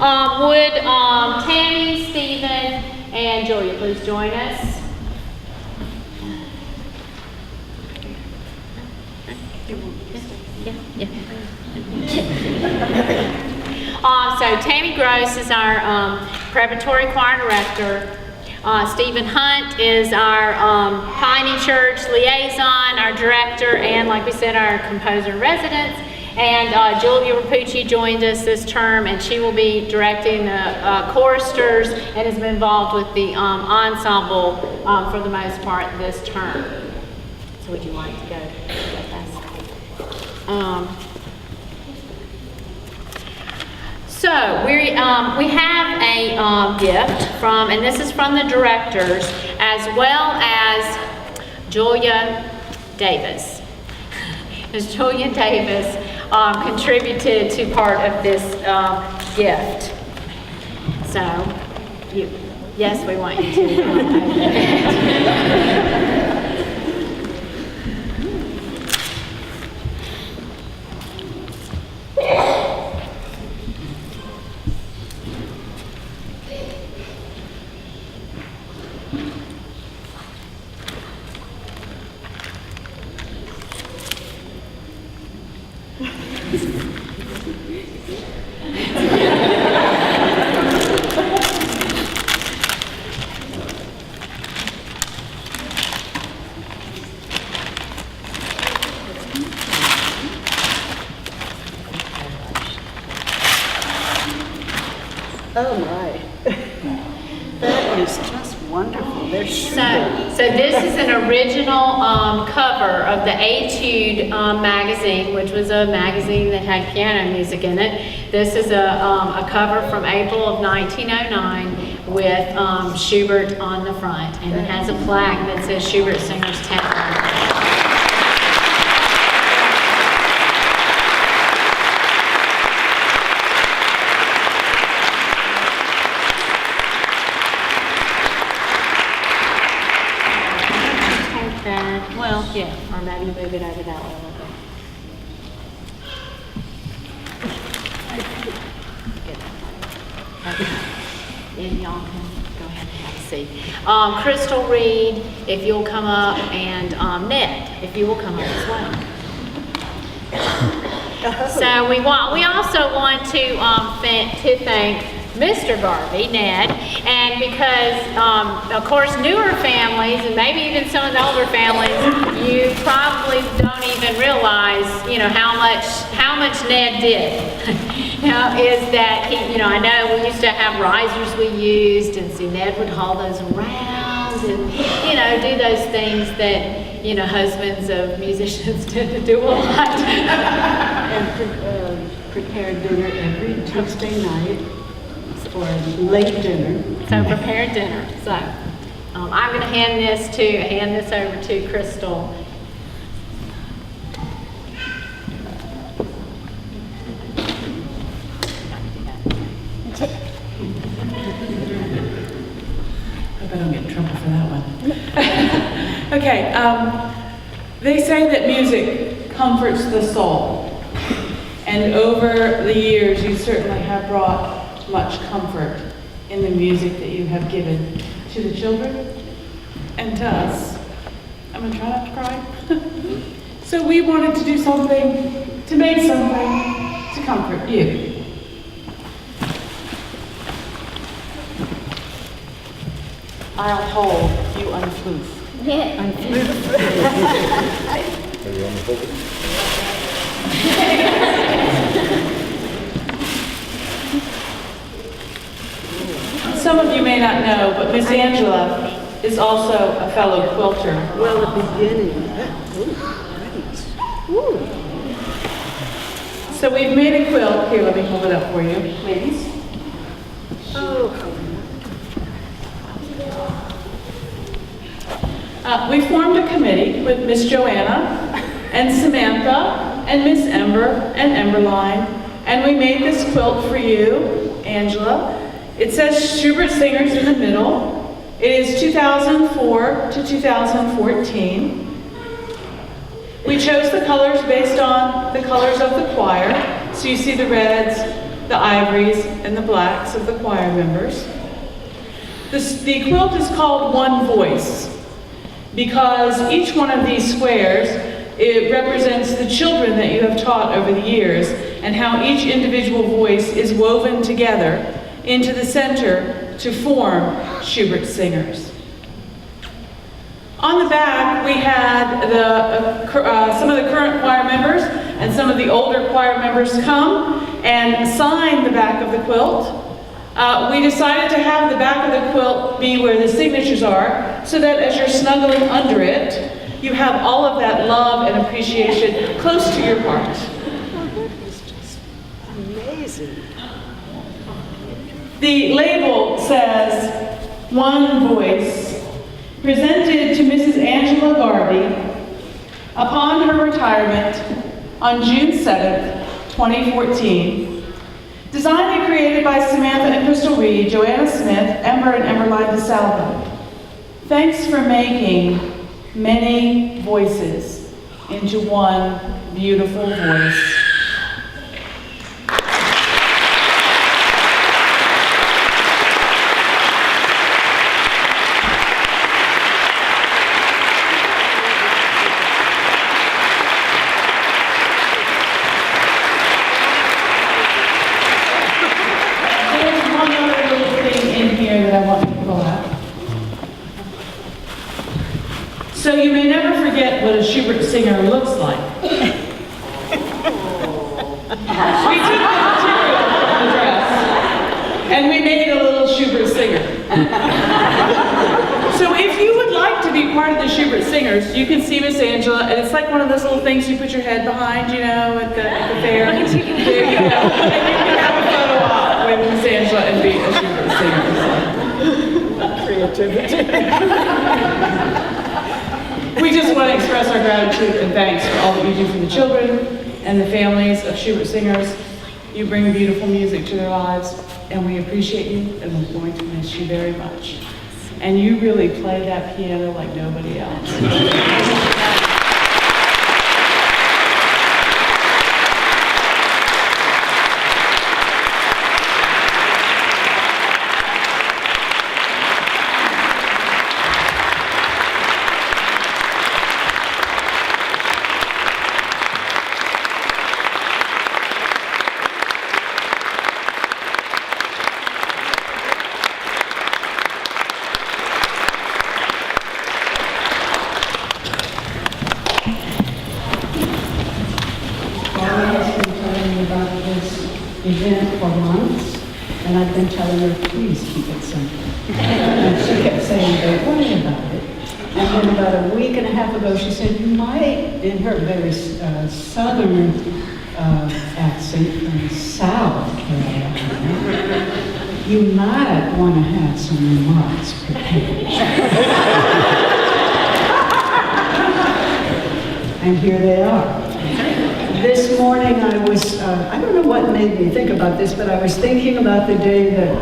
Would Tammy, Stephen, and Julia please join us? Yeah. So Tammy Gross is our preparatory choir director. Stephen Hunt is our Piney Church liaison, our director, and like we said, our composer in residence. And Julia Rapucci joined us this term, and she will be directing the choristers and has been involved with the ensemble for the most part this term. So would you like to go with us? So we have a gift from, and this is from the directors, as well as Julia Davis. Ms. Julia Davis contributed to part of this gift. So, yes, we want you to. Oh my, that is just wonderful. They're So this is an original cover of the Etude magazine, which was a magazine that had piano music in it. This is a cover from April of 1909 with Schubert on the front, and it has a plaque that says Schubert Singers 10. Well, yeah, or maybe move it over that way a little bit. Okay. And y'all can go ahead and have a seat. Crystal Reed, if you'll come up, and Ned, if you will come up as well. So we also want to thank Mr. Garvey, Ned, and because, of course, newer families, and maybe even some of the older families, you probably don't even realize, how much Ned did. Is that he, I know we used to have risers we used, and see Ned would haul those around, and, do those things that, husbands of musicians tend to do a lot. And prepare dinner every Tuesday night. Or late dinner. So prepared dinner. So I'm going to hand this over to Crystal. I don't get in trouble for that one. Okay, they say that music comforts the soul. And over the years, you certainly have brought much comfort in the music that you have given to the children and to us. I'm gonna try not to cry. So we wanted to do something, to make something to comfort you. I'll hold you unfloof. Yeah. Are you on the pulpit? Some of you may not know, but Miss Angela is also a fellow quilter. Well, at the beginning. Ooh, So we've made a quilt. Here, let me hold it up for you, ladies. We formed a committee with Miss Joanna and Samantha and Miss Ember and Emberline, and we made this quilt for you, Angela. It says Schubert Singers in the middle. It is 2004 to 2014. We chose the colors based on the colors of the choir. So you see the reds, the ivories, and the blacks of the choir members. The quilt is called One Voice because each one of these squares, it represents the children that you have taught over the years and how each individual voice is woven together into the center to form Schubert Singers. On the back, we had some of the current choir members and some of the older choir members come and sign the back of the quilt. We decided to have the back of the quilt be where the signatures are, so that as you're snuggling under it, you have all of that love and appreciation close to your heart. It's just amazing. The label says, One Voice, presented to Mrs. Angela Garvey upon her retirement on June 7th, 2014. Designed and created by Samantha and Crystal Reed, Joanna Smith, Ember and Emberline DeSalvo. Thanks for making many voices into one beautiful voice. So you may never forget what a Schubert singer looks like. We took the material from the dress and we made a little Schubert singer. So if you would like to be part of the Schubert Singers, you can see Miss Angela, and it's like one of those little things you put your head behind, you know, at the fair. There you go. And you can have a photo op with Miss Angela and be a Schubert singer. Creativity. We just want to express our gratitude and thanks for all that you do for the children and the families of Schubert Singers. You bring beautiful music to their lives, and we appreciate you, and we're going to miss you very much. And you really play that piano like nobody else. Event for months, and I've been telling her, please keep it simple. And she kept saying, don't worry about it. And then about a week and a half ago, she said, you might, in her very southern accent from South Carolina, you might want to have some remarks prepared. And here they are. This morning I was, I don't know what made me think about this, but I was thinking about the day that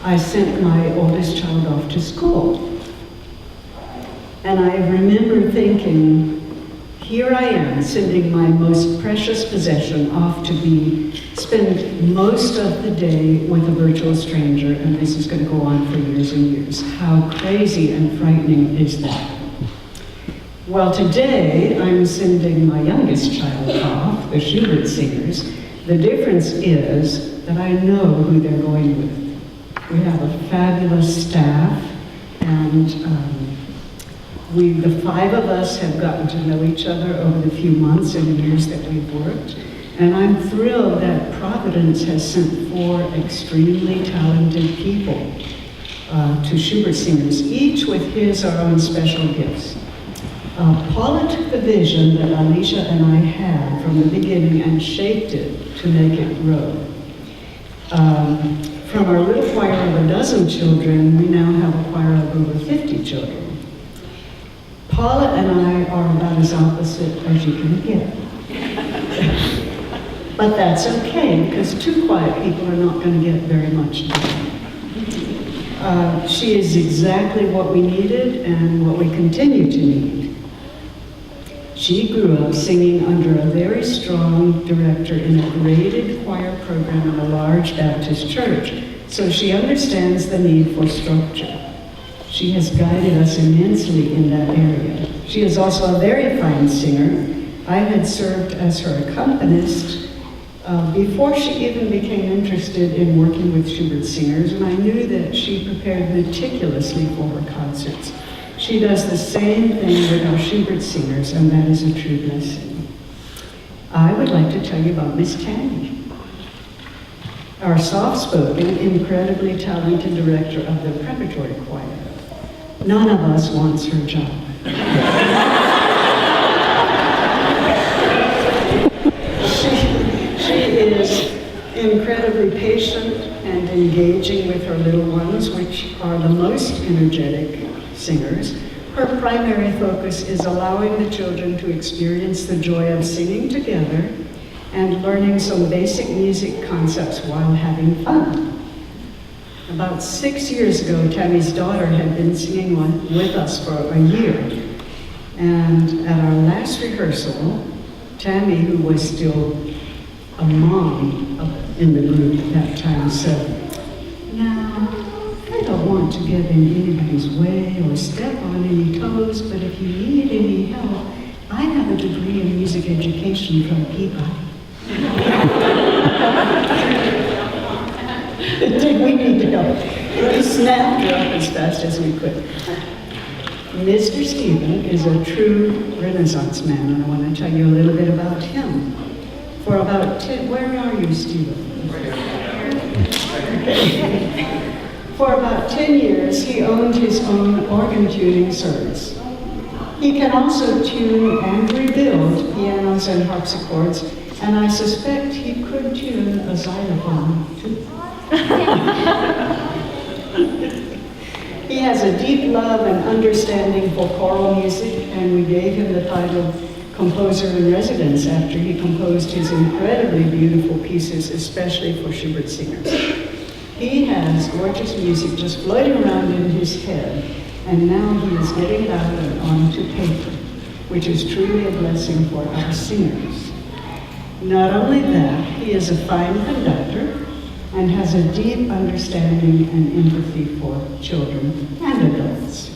I sent my oldest child off to school. And I remember thinking, here I am sending my most precious possession off to spend most of the day with a virtual stranger, and this is going to go on for years and years. How crazy and frightening is that? Well, today I'm sending my youngest child off, the Schubert Singers. The difference is that I know who they're going with. We have a fabulous staff, and the five of us have gotten to know each other over the few months and years that we've worked. And I'm thrilled that Providence has sent 4 extremely talented people to Schubert Singers, each with his or her own special gifts. Paula took the vision that Alicia and I had from the beginning and shaped it to make it grow. From our little choir of 12 children, we now have a choir of over 50 children. Paula and I are about as opposite as you can get. But that's okay, because 2 quiet people are not going to get very much done. She is exactly what we needed and what we continue to need. She grew up singing under a very strong director in a graded choir program in a large Baptist church, so she understands the need for structure. She has guided us immensely in that area. She is also a very fine singer. I had served as her accompanist before she even became interested in working with Schubert Singers, and I knew that she prepared meticulously for her concerts. She does the same thing with our Schubert Singers, and that is a true blessing. I would like to tell you about Miss Tammy, our soft-spoken, incredibly talented director of the preparatory choir. None of us wants her job. She is incredibly patient and engaging with her little ones, which are the most energetic singers. Her primary focus is allowing the children to experience the joy of singing together and learning some basic music concepts while having fun. About 6 years ago, Tammy's daughter had been singing with us for a year. And at our last rehearsal, Tammy, who was still a mom in the group at that time, said, "Now, I don't want to get in anybody's way or step on any toes, but if you need any help, I have a degree in music education from Peabody." We need to help. We snapped her up as fast as we could. Mr. Stephen is a true Renaissance man, and I want to tell you a little bit about him. For about 10, where are you, Stephen? For about 10 years, he owned his own organ tuning service. He can also tune and rebuild pianos and harpsichords, and I suspect he could tune a xylophone too. He has a deep love and understanding for choral music, and we gave him the title Composer in Residence after he composed his incredibly beautiful pieces, especially for Schubert Singers. He has gorgeous music just floating around in his head, and now he is getting it out and onto paper, which is truly a blessing for our singers. Not only that, he is a fine conductor and has a deep understanding and empathy for children and adults.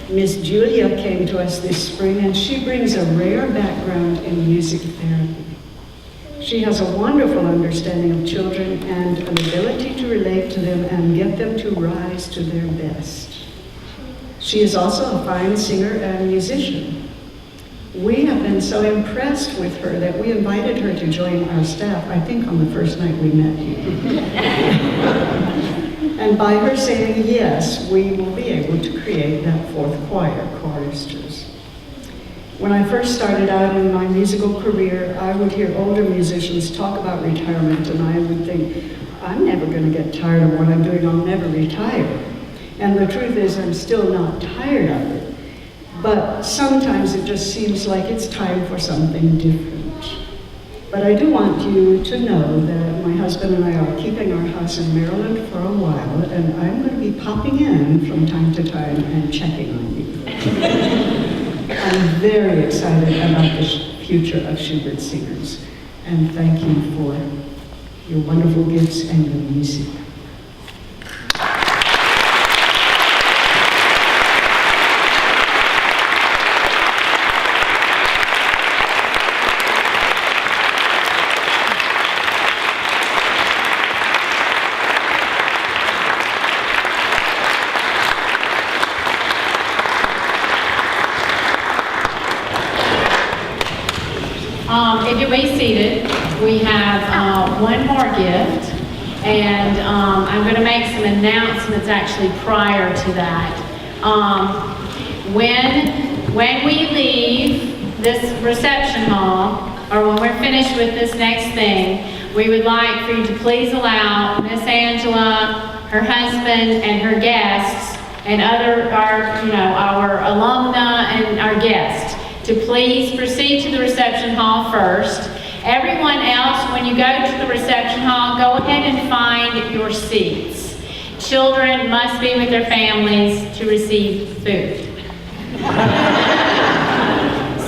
Miss Julia came to us this spring, and she brings a rare background in music therapy. She has a wonderful understanding of children and an ability to relate to them and get them to rise to their best. She is also a fine singer and musician. We have been so impressed with her that we invited her to join our staff, I think on the first night we met you. And by her saying yes, we will be able to create that fourth choir, choristers. When I first started out in my musical career, I would hear older musicians talk about retirement, and I would think, I'm never going to get tired of what I'm doing, I'll never retire. And the truth is, I'm still not tired of it. But sometimes it just seems like it's time for something different. But I do want you to know that my husband and I are keeping our house in Maryland for a while, and I'm going to be popping in from time to time and checking on you. I'm very excited about the future of Schubert Singers, and thank you for your wonderful gifts and your music. If you'll be seated, we have one more gift, and I'm going to make some announcements actually prior to that. When we leave this reception hall, or when we're finished with this next thing, we would like for you to please allow Miss Angela, her husband, and her guests, and our alumna and our guests, to please proceed to the reception hall first. Everyone else, when you go to the reception hall, go ahead and find your seats. Children must be with their families to receive food.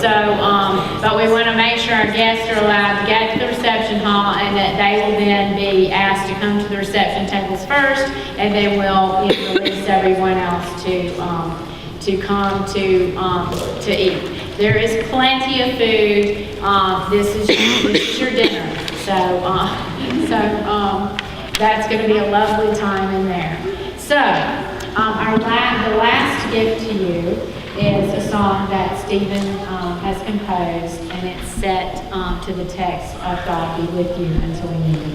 So, but we want to make sure our guests are allowed to get to the reception hall and that they will then be asked to come to the reception tables first, and then we'll release everyone else to come to eat. There is plenty of food. This is your dinner. So, that's going to be a lovely time in there. So, the last gift to you is a song that Stephen has composed, and it's set to the text of God Be With You Until We Meet Again.